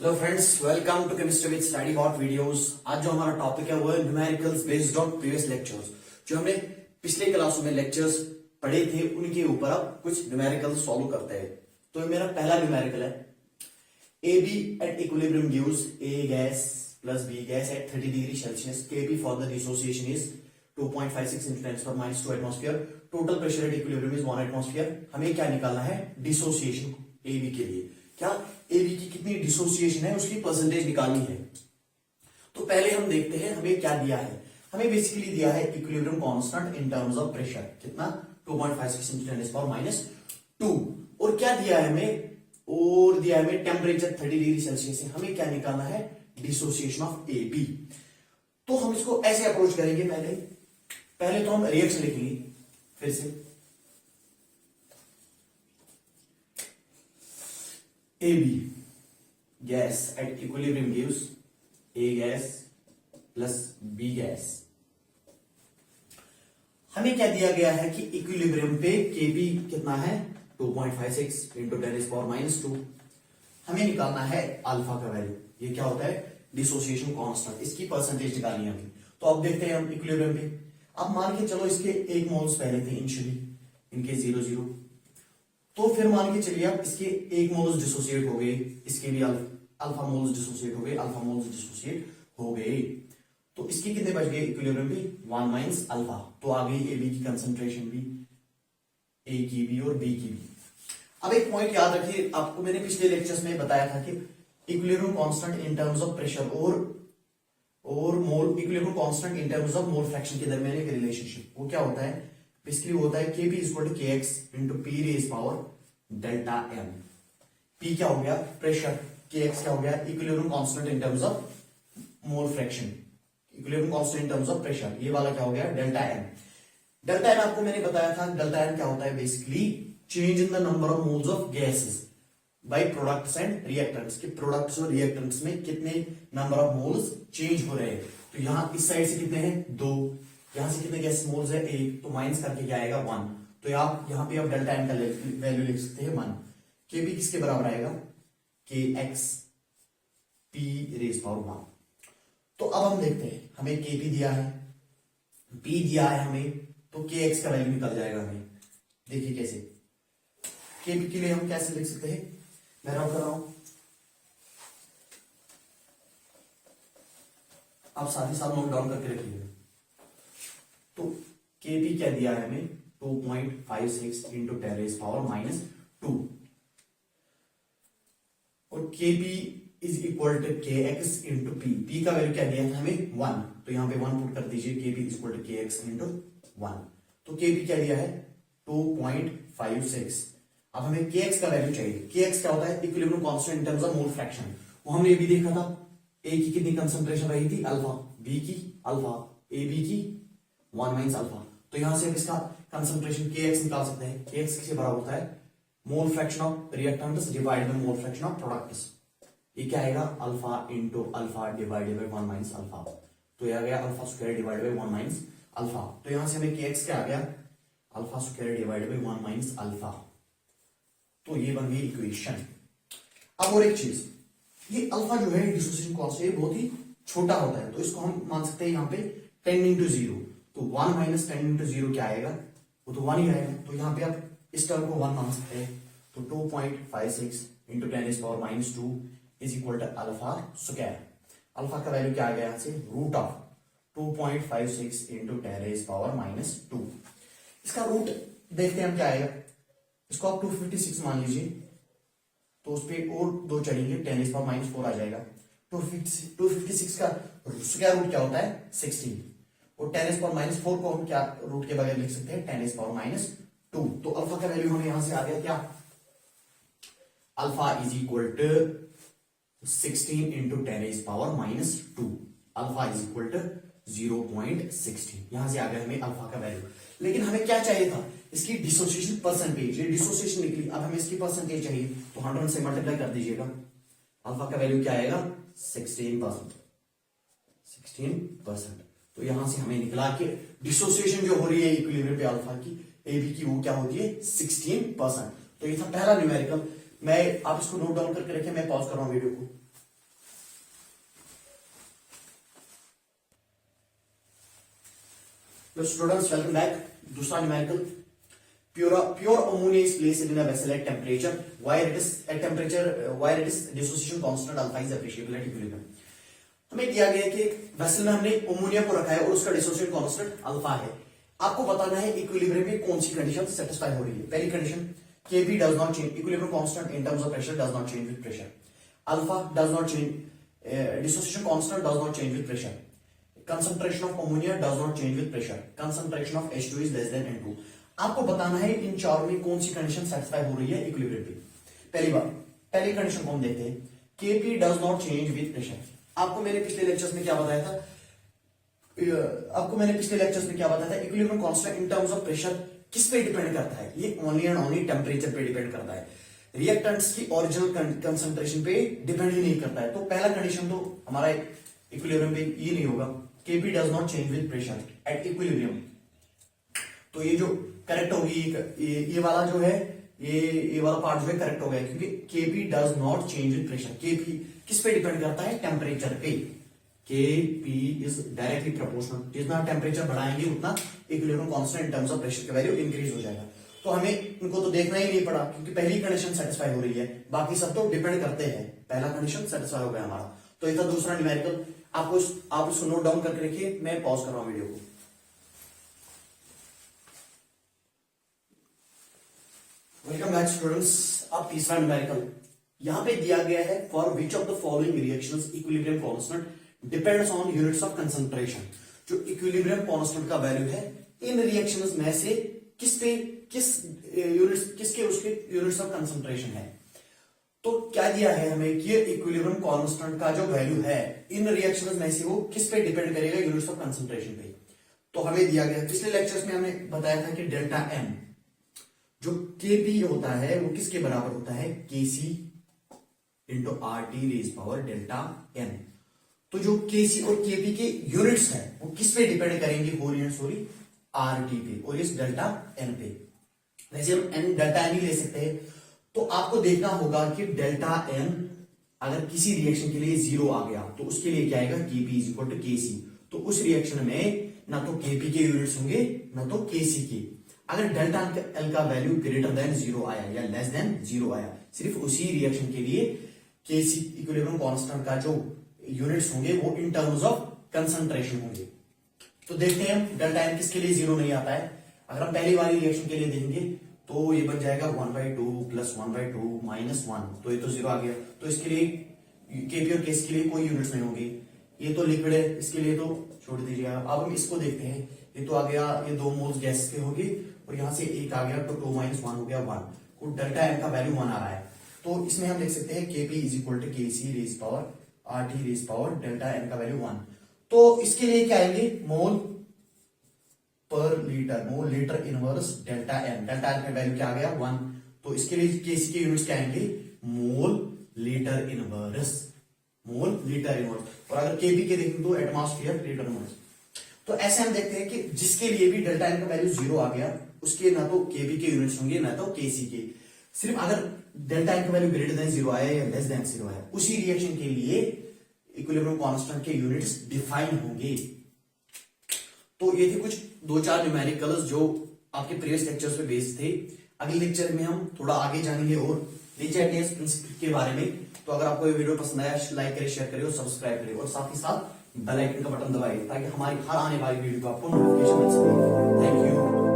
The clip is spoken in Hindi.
Hello friends, welcome to chemistry with study hot videos. आज जो हमारा टॉपिक है वो है numericals based on previous lectures. जो हमने पिछले क्लासों में लेक्चर्स पढ़े थे उनके ऊपर अब कुछ न्यूमेरिकल्स सॉल्व करते हैं। तो मेरा पहला न्यूमेरिकल है A B at equilibrium gives A gas plus B gas at 30 degree Celsius. KB for the dissociation is 2.56 into 10⁻² atmosphere. Total pressure at equilibrium is 1 atmosphere. हमें क्या निकालना है? डिसोसिएशन ए बी के लिए। क्या ए बी की कितनी डिसोसिएशन है उसकी परसेंटेज निकालनी है। तो पहले हम देखते हैं हमें क्या दिया है। हमें बेसिकली दिया है equilibrium constant in terms of pressure, कितना? 2.56 into 10⁻²। और क्या दिया है हमें? और दिया है हमें टेम्परेचर 30 डिग्री सेल्सियस है। हमें क्या निकालना है? Dissociation of A B. तो हम इसको ऐसे अप्रोच करेंगे। पहले तो हम रिएक्शन लिखेंगे फिर से। A B gas at equilibrium gives A gas plus B gas. हमें क्या दिया गया है कि इक्विलिब्रियम पे केबी कितना है? 2.56 into 10⁻²। हमें निकालना है अल्फा का वैल्यू। ये क्या होता है? Dissociation constant. इसकी परसेंटेज निकालनी है हमें। तो अब देखते हैं हम इक्विलिब्रियम पे। अब मान के चलो इसके 1 मोल्स पहले थे इनिशियली, इनके 0 तो फिर मान के चलिए अब इसके 1 मोल्स डिसोसिएट हो गए, इसके भी अल्फा मोल्स डिसोसिएट हो गए, अल्फा मोल्स डिसोसिएट हो गए। तो इसके कितने बच गए इक्विलिब्रियम भी? 1 माइनस अल्फा। तो आ गई ए बी की कंसंट्रेशन भी, ए की भी और बी की भी। अब एक पॉइंट याद रखिए, आपको मैंने पिछले लेक्चर्स में बताया था कि equilibrium constant in terms of pressure और mole, equilibrium constant in terms of mole fraction के दरमियान एक रिलेशनशिप। वो क्या होता है? बेसिकली होता है Kp equal to Kx into P raise power delta m। P क्या हो गया? प्रेशर। Kx क्या हो गया? Equilibrium constant in terms of mole fraction, equilibrium constant in terms of pressure. ये वाला क्या हो गया? Delta m। डेल्टा m आपको मैंने बताया था, डेल्टा m क्या होता है? Basically change in the number of moles of gases by products and reactants. के प्रोडक्ट्स और रिएक्टेंट्स में कितने नंबर ऑफ मोल्स चेंज हो रहे हैं। तो यहां इस साइड से कितने हैं? 2। यहां से कितने गैस मोल्स है? 1। तो माइनस करके क्या आएगा? 1। तो आप यहां पे आप डेल्टा एम का वैल्यू लिख सकते हैं 1। केपी किसके बराबर आएगा? के एक्स पी रेज पावर 1। तो अब हम देखते हैं, हमें केपी दिया है, पी दिया है हमें, तो के एक्स का वैल्यू निकल जाएगा हमें। देखिए कैसे। केपी के लिए हम कैसे लिख सकते हैं? मैं रब कर रहा हूं, आप साथ ही साथ नोट डाउन करके रखिएगा। तो केपी क्या दिया है हमें? 2.56 into 10⁻²। और केपी इज इक्वल टू के एक्स इंटू पी। पी का वैल्यू क्या दिया है हमें? 1। तो यहां पे 1 पुट कर दीजिए। केपी इज इक्वल टू के एक्स इंटू 1। तो केपी क्या दिया है? 2.56। अब हमें के एक्स का वैल्यू चाहिए। के एक्स क्या होता है? Equilibrium constant in terms of mole fraction. वो हमने भी देखा था। ए की कितनी कंसंट्रेशन रही थी? अल्फा। बी की अल्फा, ए बी की 1 माइनस अल्फा। तो यहां से हम इसका कंसंट्रेशन के एक्स निकाल सकते हैं। के एक्स किसके बराबर होता है? Mole fraction of reactants divided by mole fraction of products. ये क्या आएगा? Alpha into alpha divided by 1 minus alpha. तो यह आ गया alpha square divided by 1 minus alpha. तो यहां से हमें के एक्स क्या आ गया? Alpha square divided by 1 minus alpha. तो ये बन गई इक्वेशन। अब और एक चीज, ये अल्फा जो है डिसोसिएशन कांस्टेंट बहुत ही छोटा होता है, तो इसको हम मान सकते हैं यहाँ पे टेंडिंग टू 0। तो 1 माइनस टेंडिंग टू 0 क्या आएगा? वो तो 1 ही आएगा। तो यहाँ पे आप इस टर्म को 1 मान सकते हैं। तो 2.56 into 10⁻² is equal to alpha square. Alpha का वैल्यू क्या आ गया? यहाँ से रूट ऑफ 2.56 into 10⁻²। इसका रूट देखते हैं हम क्या आएगा। इसको आप 256 मान लीजिए, तो उस पर और 2 चढ़ेंगे, 10⁻⁴ आ जाएगा। 256 का स्क्वायर रूट क्या होता है? 16। और 10⁻⁴ को हम क्या रूट के बगैर लिख सकते हैं? 10⁻²। तो अल्फा का वैल्यू हमें यहां से आ गया क्या? Alpha is equal to 16 into 10⁻²। Alpha is equal to 0.16। यहां से आ गया हमें अल्फा का वैल्यू। लेकिन हमें क्या चाहिए था? इसकी डिसोसिएशन परसेंटेज। ये डिसोसिएशन निकली, अब हमें इसकी परसेंटेज चाहिए, तो 100 से मल्टीप्लाई कर दीजिएगा। अल्फा का वैल्यू क्या आएगा? 16%। 16%। तो यहां से हमें निकला कि डिसोसिएशन जो हो रही है इक्विलिब्रियम पे अल्फा की, ए बी की, वो क्या होती है? 16%। तो ये था पहला न्यूमेरिकल। मैं आप इसको नोट डाउन करके रखें, मैं पॉज कर रहा हूं वीडियो को। तो स्टूडेंट्स वेलकम बैक। दूसरा numerical, pure ammonia is placed in a vessel at temperature where it is dissociation constant alpha is appreciable at equilibrium। हमें दिया गया कि वेसल में हमने अमोनिया को रखा है और उसका डिसोसिएशन कांस्टेंट अल्फा है। आपको बताना है इक्विलिब्रियम में कौन सी कंडीशन सेटिस्फाई हो रही है। पहली condition, Kp does not change, equilibrium constant in terms of pressure does not change with pressure, alpha does not change, dissociation constant does not change with pressure, concentration of ammonia does not change with pressure, concentration of H2 is less than N2। आपको बताना है इन चारों में कौन सी कंडीशन सेटिस्फाई हो रही है इक्विलिब्रियम पे। पहली कंडीशन को हम देखते हैं, Kp does not change with pressure। आपको मैंने पिछले लेक्चर्स में क्या बताया था, equilibrium constant in terms of pressure किस पे डिपेंड करता है, ये ओनली एंड ओनली टेम्परेचर पे डिपेंड करता है, रिएक्टेंट्स की ओरिजिनल कंसंट्रेशन पे डिपेंड ही नहीं करता है। तो पहला कंडीशन तो हमारा इक्विलिब्रियम पे ये नहीं होगा, Kp does not change with pressure at equilibrium. तो ये जो करेक्ट होगी, ये वाला जो है, ये वाला पार्ट जो है करेक्ट हो गया, क्योंकि Kp does not change with pressure. Kp किस पे डिपेंड करता है, टेम्परेचर पे। Kp इज डायरेक्टली प्रोपोर्शनल, जितना टेम्परेचर बढ़ाएंगे उतना equilibrium constant in terms of pressure का वैल्यू इंक्रीज हो जाएगा। तो हमें इनको तो देखना ही नहीं पड़ा, क्योंकि पहली कंडीशन सेटिस्फाई हो रही है, बाकी सब तो डिपेंड करते हैं। पहला कंडीशन सेटिस्फाई हो गया हमारा, तो ये था दूसरा न्यूमेरिकल। आप उसको नोट डाउन करके रखिए, मैं पॉज कर रहा हूं वीडियो को। Welcome back students. अब तीसरा न्यूमेरिकल यहां पे दिया गया है, for which of the following reactions equilibrium constant depends on units of concentration. जो इक्विलिब्रियम कांस्टेंट का वैल्यू है, इन रिएक्शंस में से किसके उसके यूनिट्स ऑफ कंसंट्रेशन है। तो क्या दिया है हमें कि इक्विलिब्रियम कांस्टेंट का जो वैल्यू है इन रिएक्शंस में से वो किस पे डिपेंड करेगा, यूनिट्स ऑफ कंसंट्रेशन पे। तो हमें दिया गया, पिछले लेक्चर्स में हमने बताया था कि डेल्टा एम जो Kp होता है वो किसके बराबर होता है, Kc into R T raise power delta N. तो जो Kc और Kp के यूनिट्स हैं वो किस पे डिपेंड करेंगे, whole unit sorry R T पे और इस डेल्टा एन पे। वैसे हम एन डेल्टा एन ही ले सकते हैं। तो आपको देखना होगा कि डेल्टा एन अगर किसी रिएक्शन के लिए जीरो आ गया तो उसके लिए क्या आएगा, Kp is equal to Kc। तो उस रिएक्शन में ना तो Kp के यूनिट्स होंगे ना तो Kc के। अगर डेल्टा एल का वैल्यू ग्रेटर देन जीरो आया या लेस देन जीरो आया, सिर्फ उसी रिएक्शन के लिए Kc इक्विलिब्रियम कांस्टेंट का जो यूनिट्स होंगे वो इन टर्म्स ऑफ कंसंट्रेशन होंगे। तो देखते हैं हम डेल्टा एन किसके लिए जीरो नहीं आता है। अगर हम पहली वाली रिएक्शन के लिए देखेंगे तो ये बन जाएगा 1/2 प्लस 1/2 माइनस 1, तो ये तो जीरो आ गया। तो इसके लिए Kp और Kc के लिए कोई यूनिट्स नहीं होंगी, ये तो लिक्विड है, इसके लिए तो छोड़ दीजिए। अब हम इसको देखते हैं, ये तो आ गया, ये 2 मोल्स गैस के होगी और यहां से एक आ गया, तो 2 - 1 हो गया 1। तो डेल्टा एन का वैल्यू 1 आ रहा है। तो इसमें हम देख सकते हैं Kp is equal to Kc raise power RT raise power delta N का वैल्यू 1। तो इसके लिए क्या आएंगे, mole per litre, mole litre inverse delta N. Delta N का वैल्यू क्या आ गया 1। तो इसके लिए Kc के यूनिट्स क्या आएंगे, मोल लीटर इनवर्स, मोल लीटर इनवर्स। और अगर Kp के देखें तो एटमॉस्फेयर लीटर इनवर्स। तो ऐसे हम देखते हैं कि जिसके लिए भी डेल्टा एन का वैल्यू जीरो आ गया उसके ना तो Kp के यूनिट्स होंगे ना तो Kc के। सिर्फ अगर डेल्टा एन का वैल्यू ग्रेटर देन जीरो आया या लेस देन जीरो आया, उसी रिएक्शन के लिए इक्विलिब्रियम कांस्टेंट के यूनिट्स डिफाइन होंगे। तो ये थे कुछ 2-4 न्यूमेरिकल्स जो आपके प्रीवियस लेक्चर्स पे बेस्ड थे। अगले लेक्चर में हम थोड़ा आगे जानेंगे और लीचेटियस प्रिंसिपल के बारे में। तो अगर आपको ये वीडियो पसंद आया, लाइक करें, शेयर करें और सब्सक्राइब करें और साथ ही साथ बेल आइकन का बटन दबाइए ताकि हमारी हर आने वाली वीडियो को आपको नोटिफिकेशन मिल सके। Thank you.